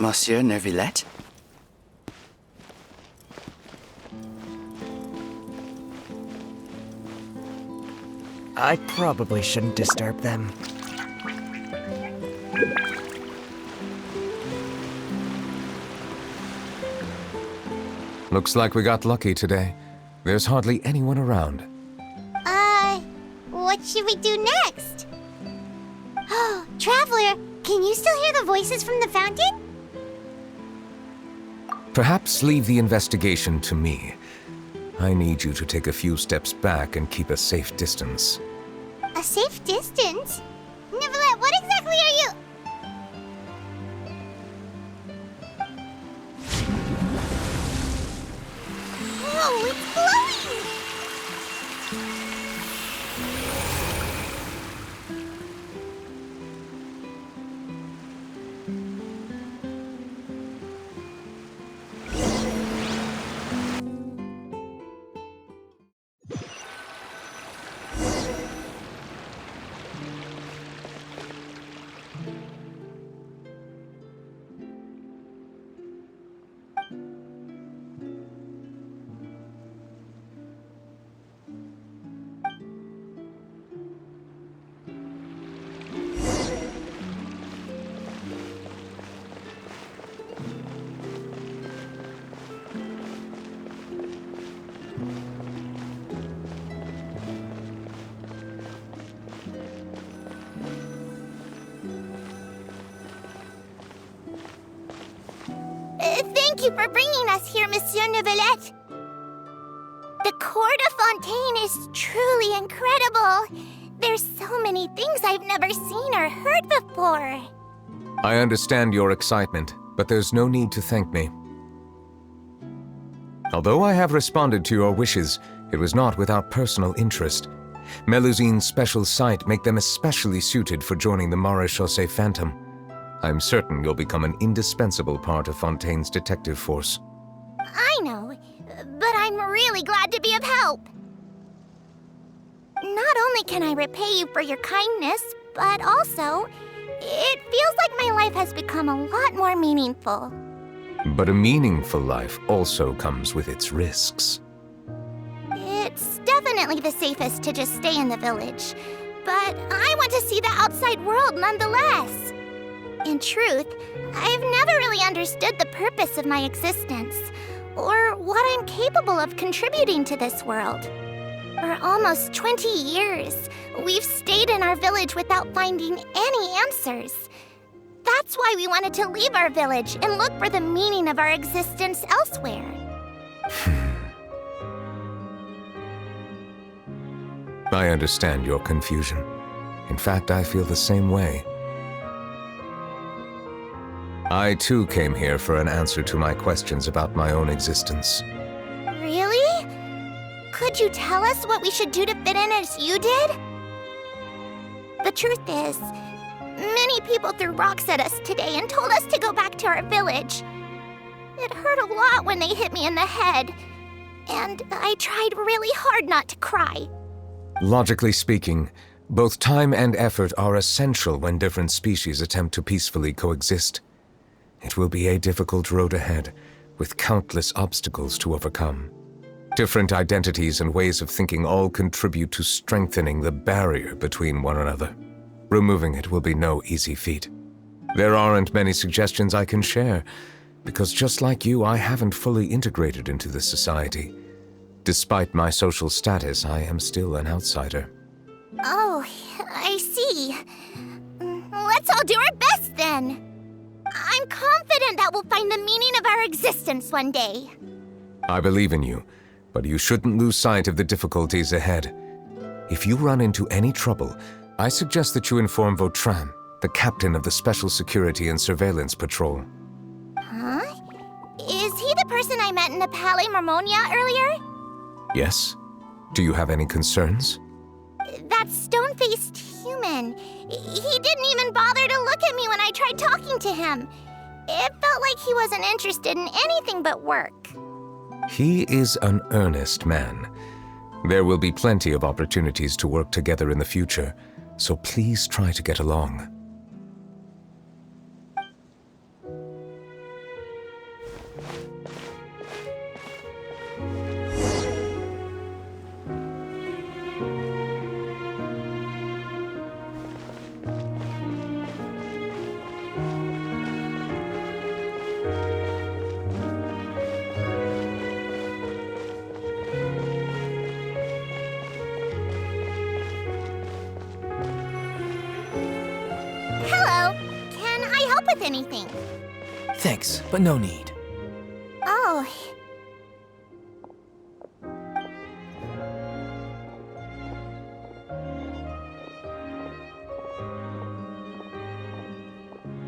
Monsieur Neuvillette? I probably shouldn't disturb them. Looks like we got lucky today. There's hardly anyone around. What should we do next? Oh, Traveler, can you still hear the voices from the fountain? Perhaps leave the investigation to me. I need you to take a few steps back and keep a safe distance. A safe distance? Neuvillette, what exactly are you... Whoa, it's glowing! Thank you for bringing us here, Monsieur Neuvillette. The Court of Fontaine is truly incredible. There's so many things I've never seen or heard before. I understand your excitement, but there's no need to thank me. Although I have responded to your wishes, it was not without personal interest. Melusine's special sight make them especially suited for joining the Maréchaussée Phantom. I'm certain you'll become an indispensable part of Fontaine's detective force. I know, but I'm really glad to be of help. Not only can I repay you for your kindness, but also, it feels like my life has become a lot more meaningful. But a meaningful life also comes with its risks. It's definitely the safest to just stay in the village, but I want to see the outside world nonetheless. In truth, I've never really understood the purpose of my existence, or what I'm capable of contributing to this world. For almost 20 years, we've stayed in our village without finding any answers. That's why we wanted to leave our village and look for the meaning of our existence elsewhere. I understand your confusion. In fact, I feel the same way. I too came here for an answer to my questions about my own existence. Really? Could you tell us what we should do to fit in as you did? The truth is, many people threw rocks at us today and told us to go back to our village. It hurt a lot when they hit me in the head, and I tried really hard not to cry. Logically speaking, both time and effort are essential when different species attempt to peacefully coexist. It will be a difficult road ahead, with countless obstacles to overcome. Different identities and ways of thinking all contribute to strengthening the barrier between one another. Removing it will be no easy feat. There aren't many suggestions I can share, because just like you, I haven't fully integrated into this society. Despite my social status, I am still an outsider. Oh, I see. Let's all do our best then. I'm confident that we'll find the meaning of our existence one day. I believe in you, but you shouldn't lose sight of the difficulties ahead. If you run into any trouble, I suggest that you inform Vautrin, the captain of the Special Security and Surveillance Patrol. Huh? Is he the person I met in the Palais Marmonia earlier? Yes? Do you have any concerns? That stone-faced human. He didn't even bother to look at me when I tried talking to him. It felt like he wasn't interested in anything but work. He is an earnest man. There will be plenty of opportunities to work together in the future, so please try to get along. with anything. Thanks, but no need. Oh.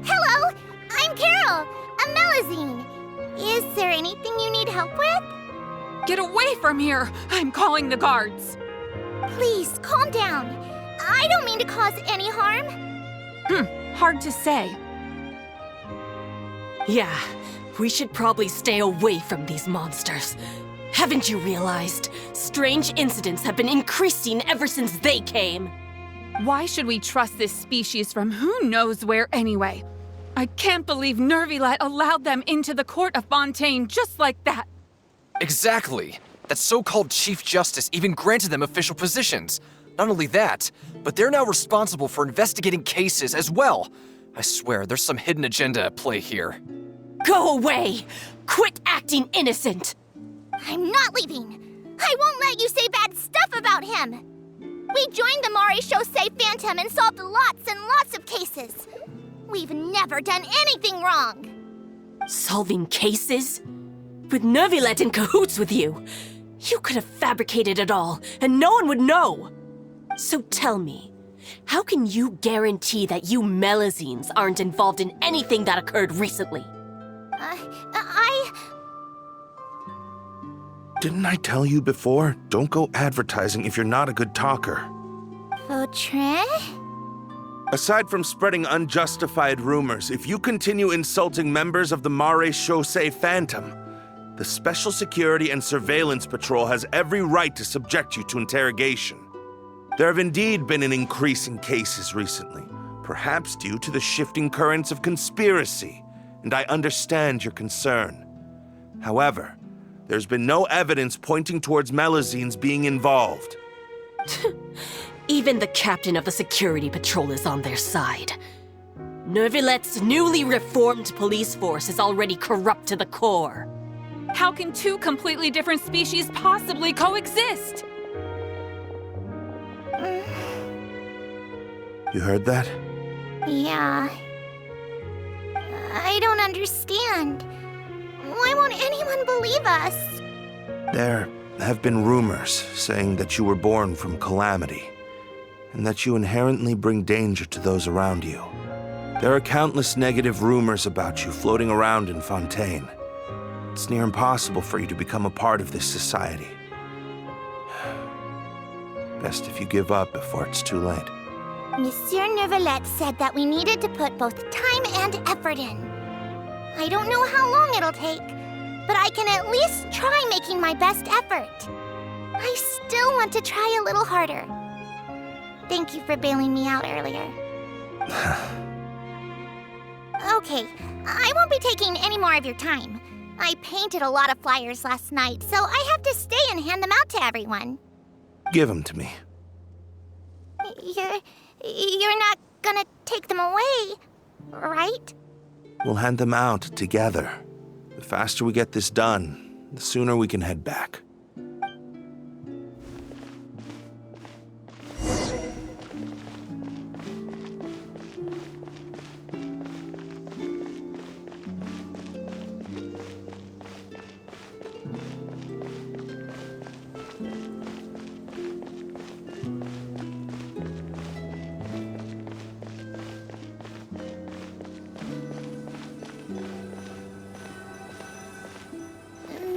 Hello, I'm Carol, a Melazine. Is there anything you need help with? Get away from here! I'm calling the guards! Please, calm down. I don't mean to cause any harm. Hard to say. Yeah, we should probably stay away from these monsters. Haven't you realized? Strange incidents have been increasing ever since they came. Why should we trust this species from who knows where anyway? I can't believe Neuvillette allowed them into the court of Fontaine just like that. Exactly. That so-called Chief Justice even granted them official positions. Not only that, but they're now responsible for investigating cases as well. I swear, there's some hidden agenda at play here. Go away! Quit acting innocent! I'm not leaving. I won't let you say bad stuff about him. We joined the Maréchaussée Phantom and solved lots and lots of cases. We've never done anything wrong. Solving cases? With Neuvillette in cahoots with you? You could have fabricated it all, and no one would know. So tell me, how can you guarantee that you Melazines aren't involved in anything that occurred recently? Didn't I tell you before? Don't go advertising if you're not a good talker. Vautrin? Aside from spreading unjustified rumors, if you continue insulting members of the Maréchaussée Phantom, the Special Security and Surveillance Patrol has every right to subject you to interrogation. There have indeed been an increase in cases recently, perhaps due to the shifting currents of conspiracy, and I understand your concern. However, there's been no evidence pointing towards Melazines being involved. Even the captain of the security patrol is on their side. Neuvillette's newly reformed police force is already corrupt to the core. How can two completely different species possibly coexist? You heard that? Yeah. I don't understand. Why won't anyone believe us? There have been rumors saying that you were born from calamity, and that you inherently bring danger to those around you. There are countless negative rumors about you floating around in Fontaine. It's near impossible for you to become a part of this society. Best if you give up before it's too late. Monsieur Neuvillette said that we needed to put both time and effort in. I don't know how long it'll take, but I can at least try making my best effort. I still want to try a little harder. Thank you for bailing me out earlier. Okay, I won't be taking any more of your time. I painted a lot of flyers last night, so I have to stay and hand them out to everyone. Give them to me. You're not gonna take them away, right? We'll hand them out together. The faster we get this done, the sooner we can head back.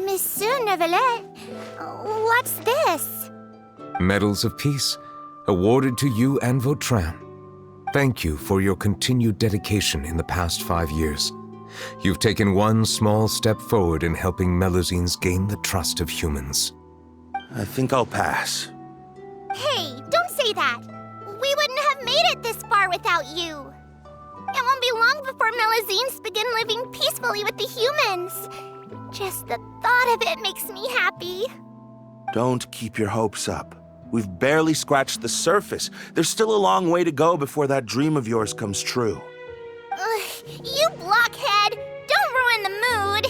Monsieur Neuvillette, what's this? Medals of Peace, awarded to you and Vautrin. Thank you for your continued dedication in the past 5 years. You've taken one small step forward in helping Melazines gain the trust of humans. I think I'll pass. Hey, don't say that. We wouldn't have made it this far without you. It won't be long before Melazines begin living peacefully with the humans. Just the thought of it makes me happy. Don't keep your hopes up. We've barely scratched the surface. There's still a long way to go before that dream of yours comes true. You blockhead! Don't ruin the mood!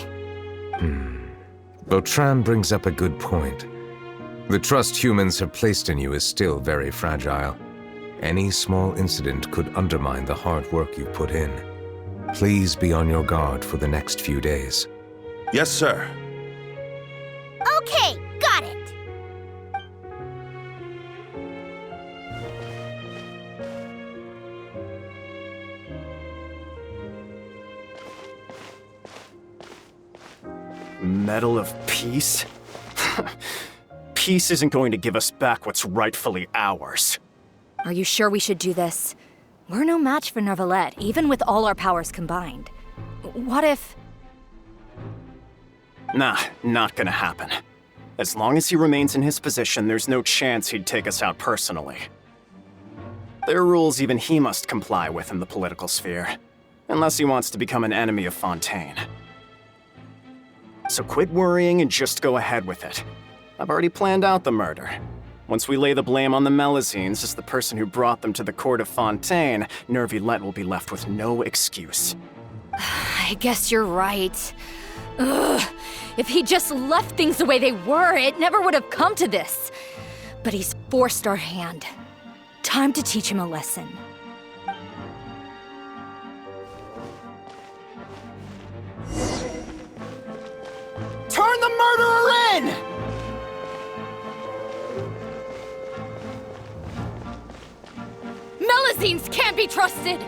Vautrin brings up a good point. The trust humans have placed in you is still very fragile. Any small incident could undermine the hard work you've put in. Please be on your guard for the next few days. Yes, sir. Okay, got it. Medal of Peace? Peace isn't going to give us back what's rightfully ours. Are you sure we should do this? We're no match for Neuvillette, even with all our powers combined. What if... Nah, not gonna happen. As long as he remains in his position, there's no chance he'd take us out personally. There are rules even he must comply with in the political sphere, unless he wants to become an enemy of Fontaine. So quit worrying and just go ahead with it. I've already planned out the murder. Once we lay the blame on the Melusines as the person who brought them to the court of Fontaine, Neuvillette will be left with no excuse. I guess you're right. Ugh. If he just left things the way they were, it never would have come to this. But he's forced our hand. Time to teach him a lesson. Turn the murderer in! Melusines can't be trusted!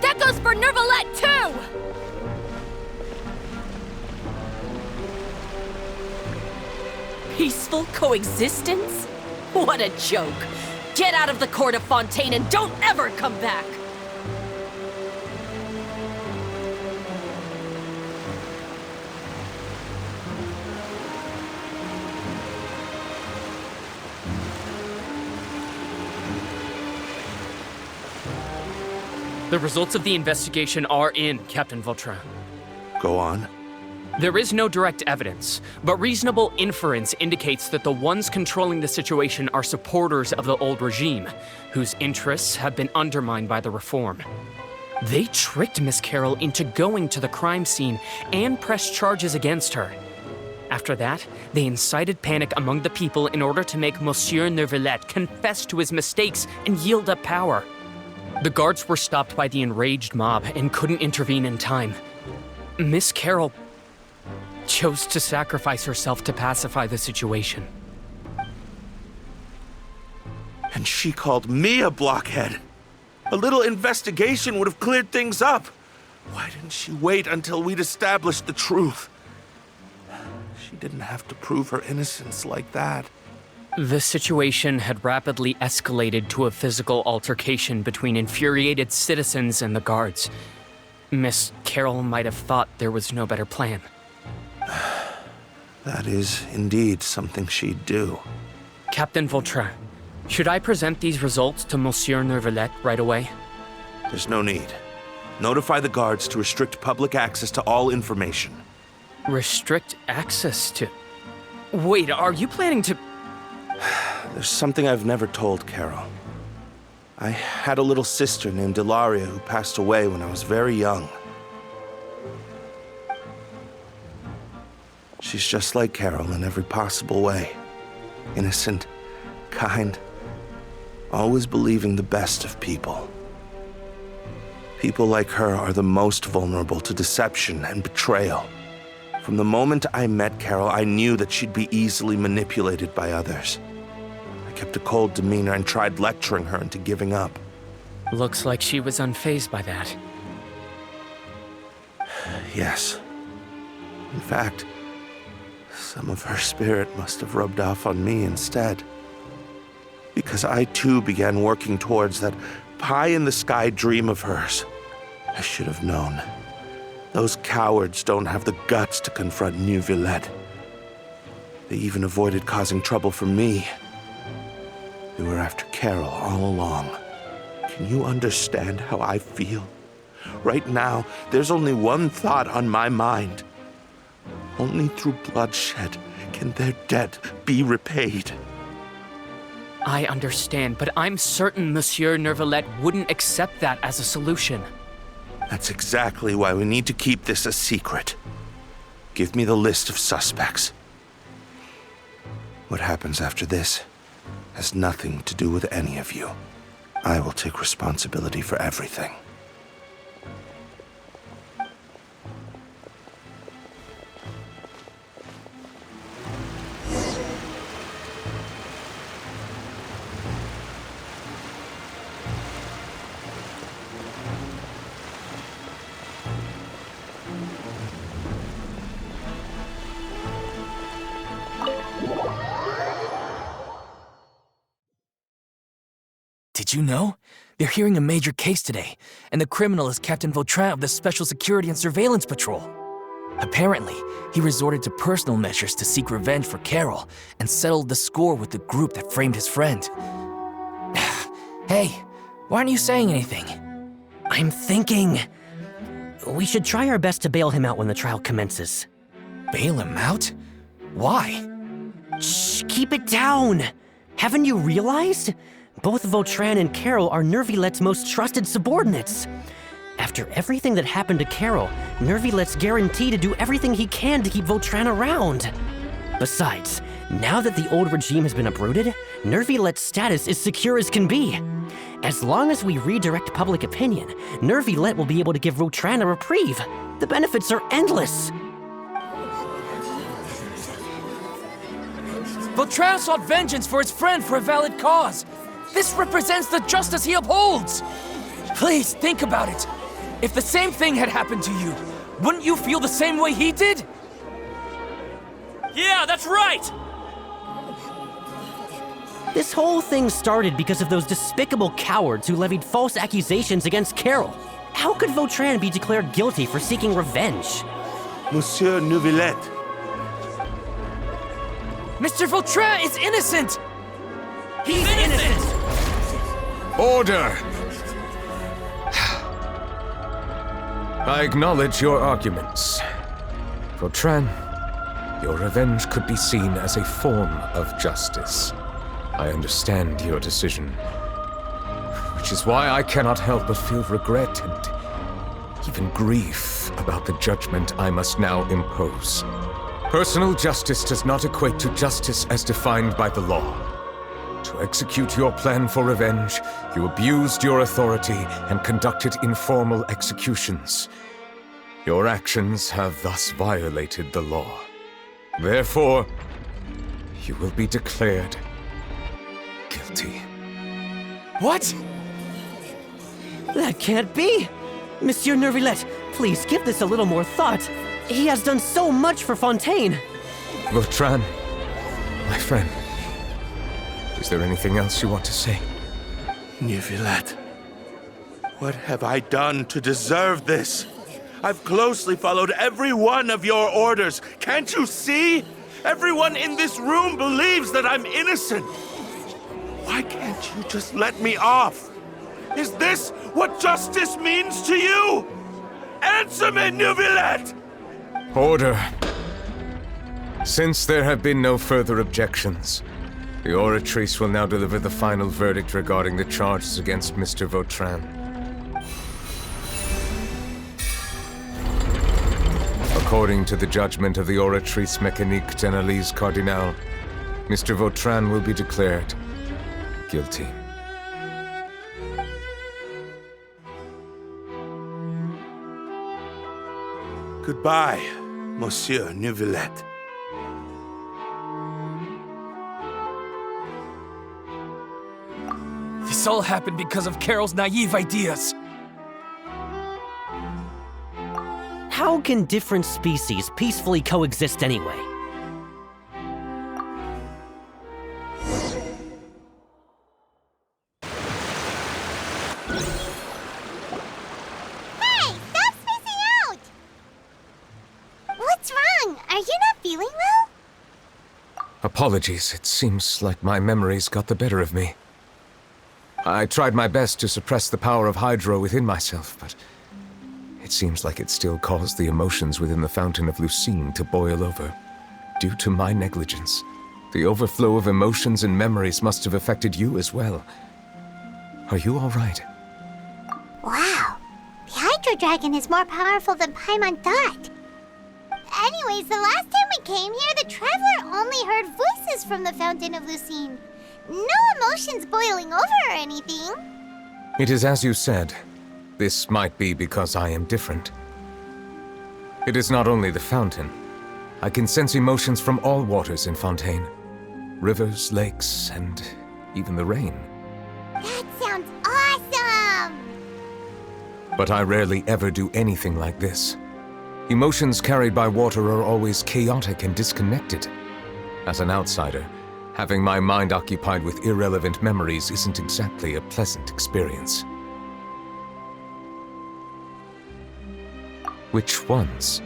That goes for Neuvillette, too! Peaceful coexistence? What a joke! Get out of the court of Fontaine and don't ever come back! The results of the investigation are in, Captain Vautrin. Go on. There is no direct evidence, but reasonable inference indicates that the ones controlling the situation are supporters of the old regime, whose interests have been undermined by the reform. They tricked Miss Carroll into going to the crime scene and pressed charges against her. After that, they incited panic among the people in order to make Monsieur Neuvillette confess to his mistakes and yield up power. The guards were stopped by the enraged mob and couldn't intervene in time. Miss Carroll chose to sacrifice herself to pacify the situation. And she called me a blockhead. A little investigation would have cleared things up. Why didn't she wait until we'd established the truth? She didn't have to prove her innocence like that. The situation had rapidly escalated to a physical altercation between infuriated citizens and the guards. Miss Carroll might have thought there was no better plan. That is indeed something she'd do. Captain Vautrin, should I present these results to Monsieur Neuvillette right away? There's no need. Notify the guards to restrict public access to all information. Restrict access to... Wait, are you planning to... There's something I've never told Carol. I had a little sister named Ilaria who passed away when I was very young. She's just like Carol in every possible way. Innocent, kind, always believing the best of people. People like her are the most vulnerable to deception and betrayal. From the moment I met Carol, I knew that she'd be easily manipulated by others. I kept a cold demeanor and tried lecturing her into giving up. Looks like she was unfazed by that. Yes. In fact, some of her spirit must have rubbed off on me instead. Because I too began working towards that pie-in-the-sky dream of hers. I should have known. Those cowards don't have the guts to confront Neuvillette. They even avoided causing trouble for me. They were after Carol all along. Can you understand how I feel? Right now, there's only one thought on my mind. Only through bloodshed can their debt be repaid. I understand, but I'm certain Monsieur Neuvillette wouldn't accept that as a solution. That's exactly why we need to keep this a secret. Give me the list of suspects. What happens after this has nothing to do with any of you. I will take responsibility for everything. Did you know? They're hearing a major case today, and the criminal is Captain Vautrin of the Special Security and Surveillance Patrol. Apparently, he resorted to personal measures to seek revenge for Carol and settled the score with the group that framed his friend. Hey, why aren't you saying anything? I'm thinking... we should try our best to bail him out when the trial commences. Bail him out? Why? Shh, keep it down! Haven't you realized? Both Vautrin and Carol are Neuvillette's most trusted subordinates. After everything that happened to Carol, Neuvillette's guaranteed to do everything he can to keep Vautrin around. Besides, now that the old regime has been uprooted, Neuvillette's status is secure as can be. As long as we redirect public opinion, Neuvillette will be able to give Vautrin a reprieve. The benefits are endless. Vautrin sought vengeance for his friend for a valid cause. This represents the justice he upholds. Please, think about it. If the same thing had happened to you, wouldn't you feel the same way he did? Yeah, that's right! This whole thing started because of those despicable cowards who levied false accusations against Carol. How could Vautrin be declared guilty for seeking revenge? Monsieur Neuvillette. Mr. Vautrin is innocent! He's innocent! Order! I acknowledge your arguments. Vautrin, your revenge could be seen as a form of justice. I understand your decision, which is why I cannot help but feel regret and even grief about the judgment I must now impose. Personal justice does not equate to justice as defined by the law. To execute your plan for revenge, you abused your authority and conducted informal executions. Your actions have thus violated the law. Therefore, you will be declared guilty. What? That can't be! Monsieur Neuvillette, please give this a little more thought. He has done so much for Fontaine. Vautrin, my friend, is there anything else you want to say? Neuvillette, what have I done to deserve this? I've closely followed every one of your orders. Can't you see? Everyone in this room believes that I'm innocent. Why can't you just let me off? Is this what justice means to you? Answer me, Neuvillette! Order. Since there have been no further objections, the Oratrice will now deliver the final verdict regarding the charges against Mr. Vautrin. According to the judgment of the Oratrice Mécanique d'Analyse Cardinale, Mr. Vautrin will be declared guilty. Goodbye, Monsieur Neuvillette. This all happened because of Carol's naive ideas. How can different species peacefully coexist anyway? Hey, stop spacing out! What's wrong? Are you not feeling well? Apologies, it seems like my memories got the better of me. I tried my best to suppress the power of Hydro within myself, but it seems like it still caused the emotions within the Fountain of Lucine to boil over. Due to my negligence, the overflow of emotions and memories must have affected you as well. Are you all right? Wow, the Hydro Dragon is more powerful than Paimon thought. Anyways, the last time we came here, the Traveler only heard voices from the Fountain of Lucine. No emotions boiling over or anything. It is as you said. This might be because I am different. It is not only the fountain. I can sense emotions from all waters in Fontaine. Rivers, lakes, and even the rain. That sounds awesome! But I rarely ever do anything like this. Emotions carried by water are always chaotic and disconnected. As an outsider, Having my mind occupied with irrelevant memories isn't exactly a pleasant experience. Which ones?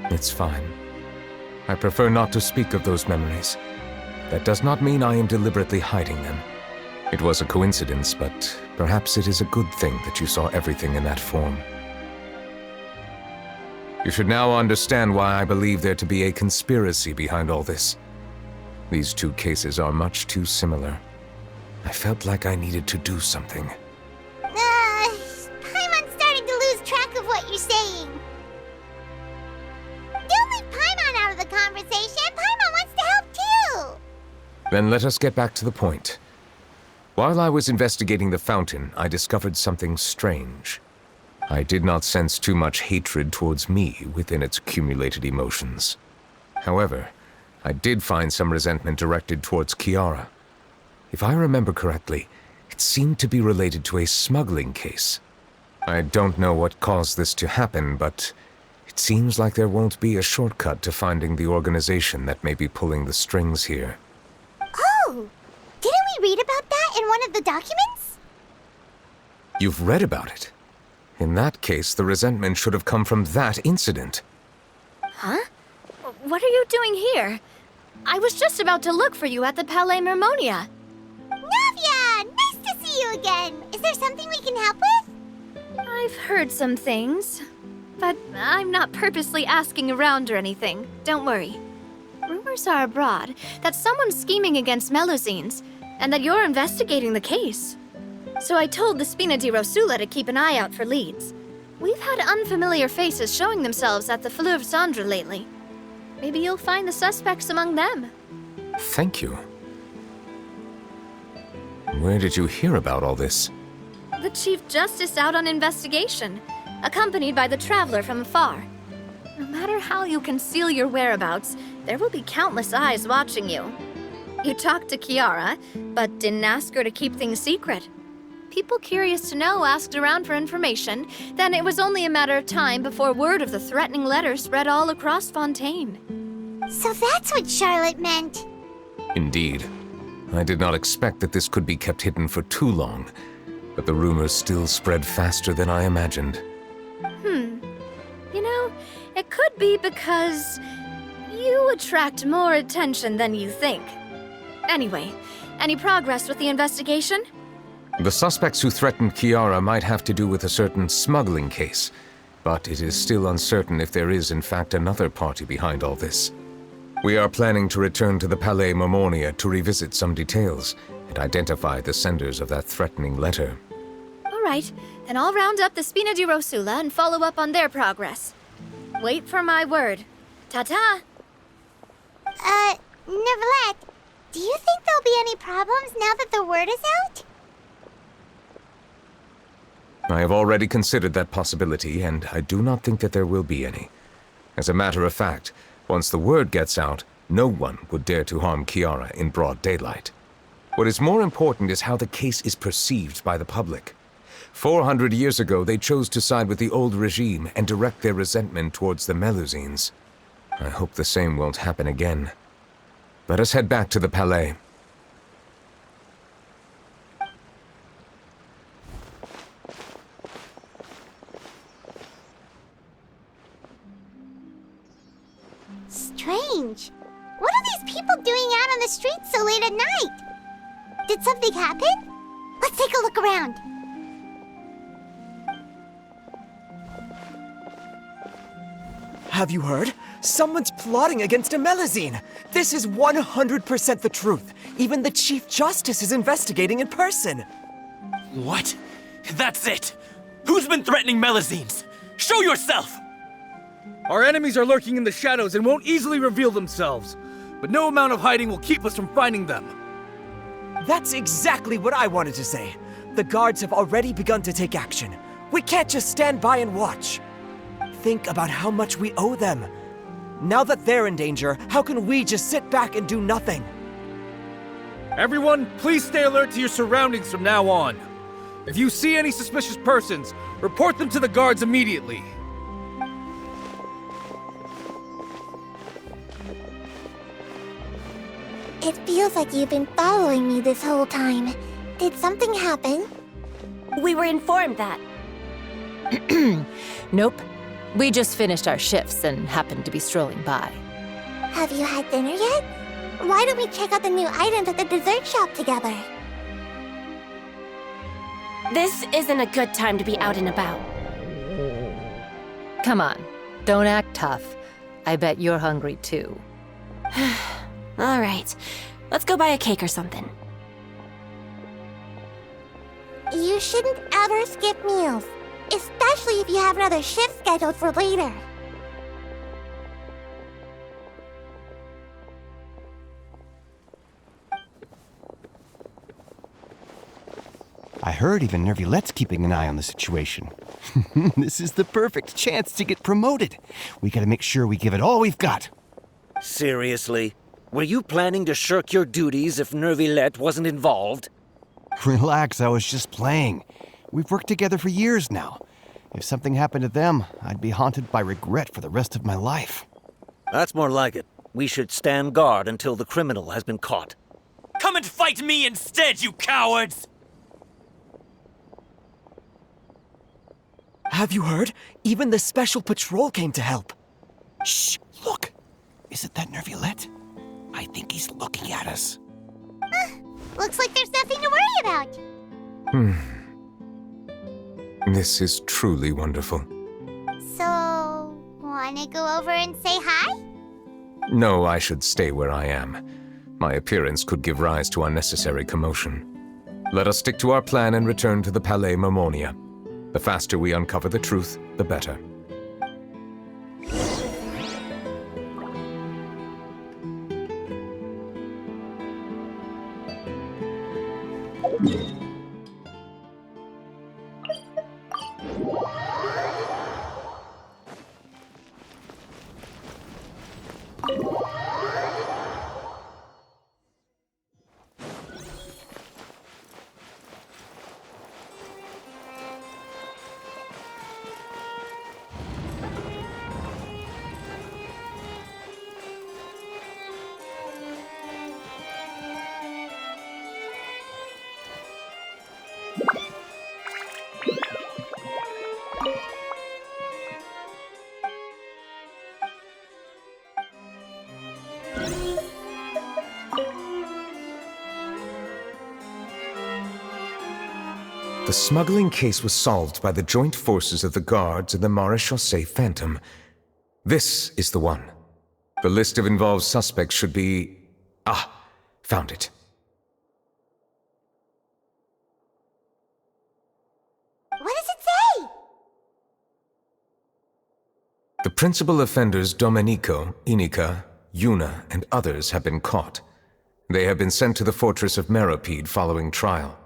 It's fine. I prefer not to speak of those memories. That does not mean I am deliberately hiding them. It was a coincidence, but perhaps it is a good thing that you saw everything in that form. You should now understand why I believe there to be a conspiracy behind all this. These two cases are much too similar. I felt like I needed to do something. Paimon's starting to lose track of what you're saying. Don't leave Paimon out of the conversation. Paimon wants to help too. Then let us get back to the point. While I was investigating the fountain, I discovered something strange. I did not sense too much hatred towards me within its accumulated emotions. However, I did find some resentment directed towards Kiara. If I remember correctly, it seemed to be related to a smuggling case. I don't know what caused this to happen, but it seems like there won't be a shortcut to finding the organization that may be pulling the strings here. Oh! Didn't we read about that in one of the documents? You've read about it? In that case, the resentment should have come from that incident. Huh? What are you doing here? I was just about to look for you at the Palais Mermonia. Neuvia! Nice to see you again! Is there something we can help with? I've heard some things, but I'm not purposely asking around or anything. Don't worry. Rumors are abroad that someone's scheming against Melusines, and that you're investigating the case. So I told the Spina di Rosula to keep an eye out for leads. We've had unfamiliar faces showing themselves at the Fleuve Cendre lately. Maybe you'll find the suspects among them. Thank you. Where did you hear about all this? The Chief Justice out on investigation, accompanied by the Traveler from afar. No matter how you conceal your whereabouts, there will be countless eyes watching you. You talked to Kiara, but didn't ask her to keep things secret. People curious to know asked around for information, then it was only a matter of time before word of the threatening letter spread all across Fontaine. So that's what Charlotte meant. Indeed. I did not expect that this could be kept hidden for too long, but the rumors still spread faster than I imagined. You know, it could be because you attract more attention than you think. Anyway, any progress with the investigation? The suspects who threatened Kiara might have to do with a certain smuggling case, but it is still uncertain if there is in fact another party behind all this. We are planning to return to the Palais Mermonia to revisit some details and identify the senders of that threatening letter. All right, then I'll round up the Spina di Rosula and follow up on their progress. Wait for my word. Ta-ta! Neuvillette, do you think there'll be any problems now that the word is out? I have already considered that possibility, and I do not think that there will be any. As a matter of fact, once the word gets out, no one would dare to harm Kiara in broad daylight. What is more important is how the case is perceived by the public. 400 years ago, they chose to side with the old regime and direct their resentment towards the Melusines. I hope the same won't happen again. Let us head back to the Palais. Strange. What are these people doing out on the streets so late at night? Did something happen? Let's take a look around. Have you heard? Someone's plotting against a Melusine! This is 100% the truth. Even the Chief Justice is investigating in person. What? That's it! Who's been threatening Melusines? Show yourself! Our enemies are lurking in the shadows and won't easily reveal themselves. But no amount of hiding will keep us from finding them. That's exactly what I wanted to say. The guards have already begun to take action. We can't just stand by and watch. Think about how much we owe them. Now that they're in danger, how can we just sit back and do nothing? Everyone, please stay alert to your surroundings from now on. If you see any suspicious persons, report them to the guards immediately. It feels like you've been following me this whole time. Did something happen? We were informed that. Nope. We just finished our shifts and happened to be strolling by. Have you had dinner yet? Why don't we check out the new items at the dessert shop together? This isn't a good time to be out and about. Come on, don't act tough. I bet you're hungry too. All right, let's go buy a cake or something. You shouldn't ever skip meals, especially if you have another shift scheduled for later. I heard even Neuvillette's keeping an eye on the situation. This is the perfect chance to get promoted. We gotta make sure we give it all we've got. Seriously? Were you planning to shirk your duties if Neuvillette wasn't involved? Relax, I was just playing. We've worked together for years now. If something happened to them, I'd be haunted by regret for the rest of my life. That's more like it. We should stand guard until the criminal has been caught. Come and fight me instead, you cowards! Have you heard? Even the special patrol came to help. Shh! Look! Isn't that Neuvillette? I think he's looking at us. Looks like there's nothing to worry about. This is truly wonderful. So, wanna go over and say hi? No, I should stay where I am. My appearance could give rise to unnecessary commotion. Let us stick to our plan and return to the Palais Mermonia. The faster we uncover the truth, the better. The smuggling case was solved by the joint forces of the guards and the Maréchaussée Phantom. This is the one. The list of involved suspects should be... Ah, found it. What does it say? The principal offenders Domenico, Inica, Yuna, and others have been caught. They have been sent to the fortress of Meropide following trial.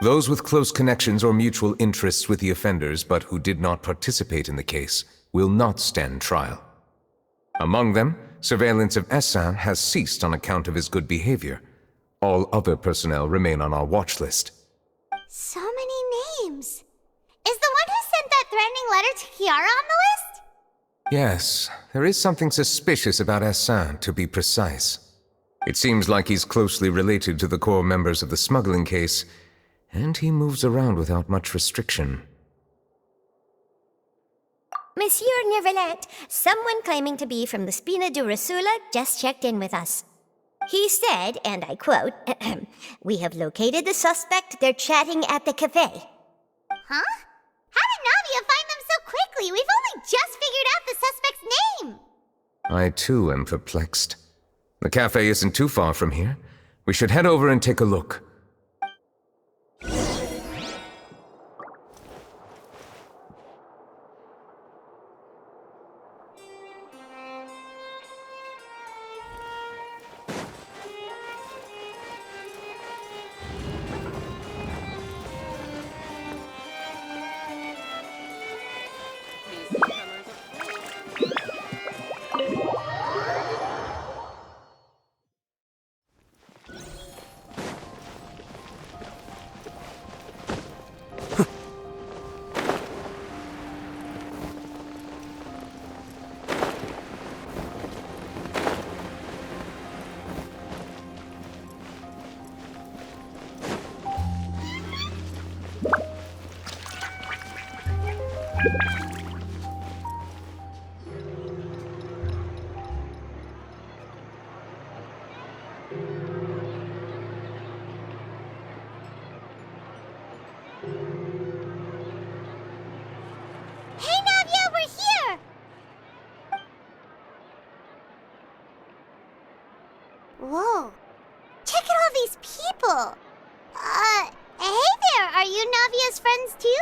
Those with close connections or mutual interests with the offenders but who did not participate in the case will not stand trial. Among them, surveillance of Essin has ceased on account of his good behavior. All other personnel remain on our watch list. So many names. Is the one who sent that threatening letter to Kiara on the list? Yes, there is something suspicious about Essin, to be precise. It seems like he's closely related to the core members of the smuggling case, and he moves around without much restriction. Monsieur Neuvillette, someone claiming to be from the Spina de Rasula just checked in with us. He said, and I quote, "We have located the suspect. They're chatting at the cafe." Huh? How did Navia find them so quickly? We've only just figured out the suspect's name. I too am perplexed. The cafe isn't too far from here. We should head over and take a look. Whoa. Check out all these people. Hey there, are you Navia's friends too?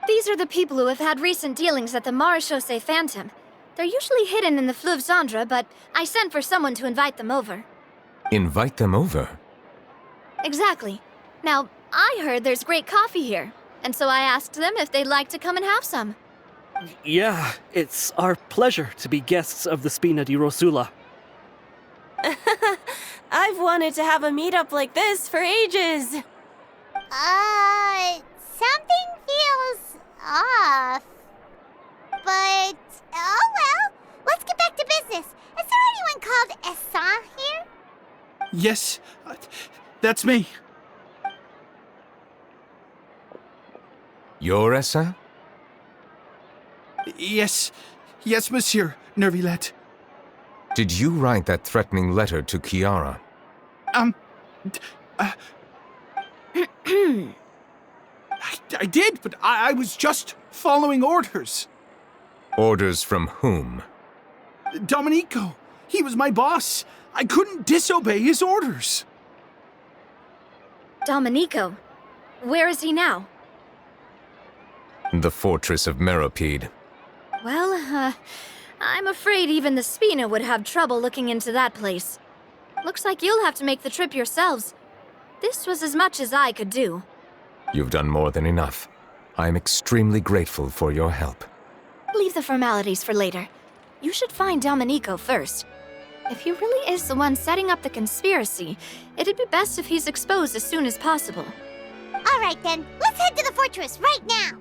These are the people who have had recent dealings at the Marechaussee Phantom. They're usually hidden in the Fleuve Cendre, but I sent for someone to invite them over. Invite them over? Exactly. Now, I heard there's great coffee here, and so I asked them if they'd like to come and have some. Yeah, it's our pleasure to be guests of the Spina di Rosula. I've wanted to have a meetup like this for ages. Something feels off. But, oh well, let's get back to business. Is there anyone called Essan here? Yes, that's me. You're Essa? Yes, monsieur, Neuvillette. Did you write that threatening letter to Kiara? I did, but I was just following orders. Orders from whom? Domenico. He was my boss. I couldn't disobey his orders. Domenico? Where is he now? The fortress of Meropide. Well, I'm afraid even the Spina would have trouble looking into that place. Looks like you'll have to make the trip yourselves. This was as much as I could do. You've done more than enough. I'm extremely grateful for your help. Leave the formalities for later. You should find Domenico first. If he really is the one setting up the conspiracy, it'd be best if he's exposed as soon as possible. All right then, let's head to the fortress right now.